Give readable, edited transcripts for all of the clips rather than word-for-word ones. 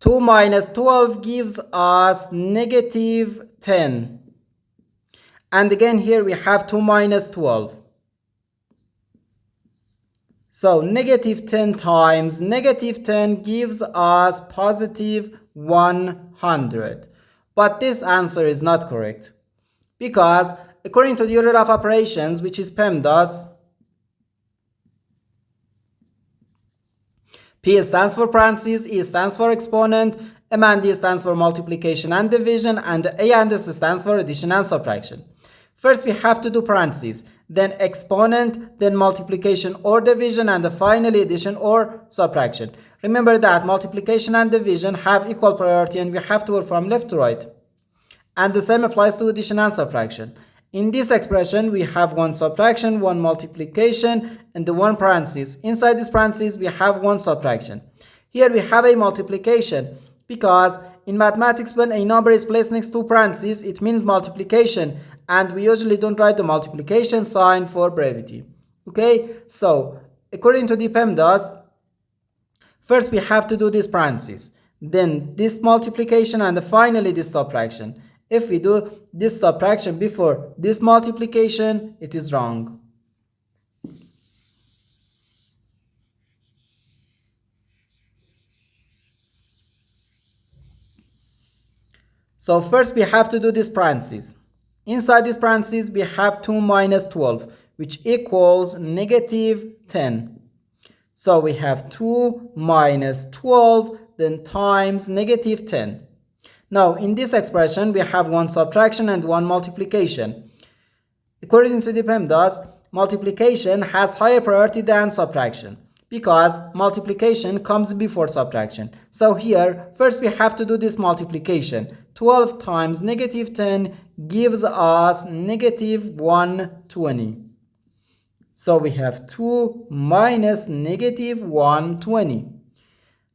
2 minus 12 gives us negative 10. And again here we have 2 minus 12. So negative 10 times negative 10 gives us positive 100. But this answer is not correct, because according to the order of operations, which is PEMDAS, P stands for parentheses, E stands for exponent, M and D stands for multiplication and division, and A and S stands for addition and subtraction. First we have to do parentheses, then exponent, then multiplication or division, and finally addition or subtraction. Remember that multiplication and division have equal priority and we have to work from left to right. And the same applies to addition and subtraction. In this expression, we have one subtraction, one multiplication, and the one parenthesis. Inside this parenthesis, we have one subtraction. Here we have a multiplication, because in mathematics, when a number is placed next to parentheses, it means multiplication, and we usually don't write the multiplication sign for brevity. Okay, so according to the PEMDAS, first we have to do this parenthesis, then this multiplication, and finally this subtraction. If we do this subtraction before this multiplication, it is wrong. So first we have to do this parenthesis. Inside this parenthesis we have 2 minus 12, which equals negative 10. So we have 2 minus 12, then times negative 10. Now, in this expression, we have one subtraction and one multiplication. According to the PEMDAS, multiplication has higher priority than subtraction, because multiplication comes before subtraction. So here, first we have to do this multiplication. 12 times negative 10 gives us negative 120. So we have 2 minus negative 120.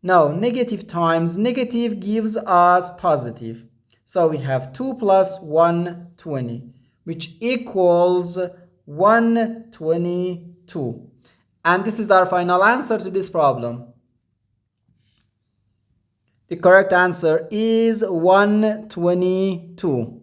Now, negative times negative gives us positive. So we have 2 plus 120, which equals 122. And this is our final answer to this problem. The correct answer is 122.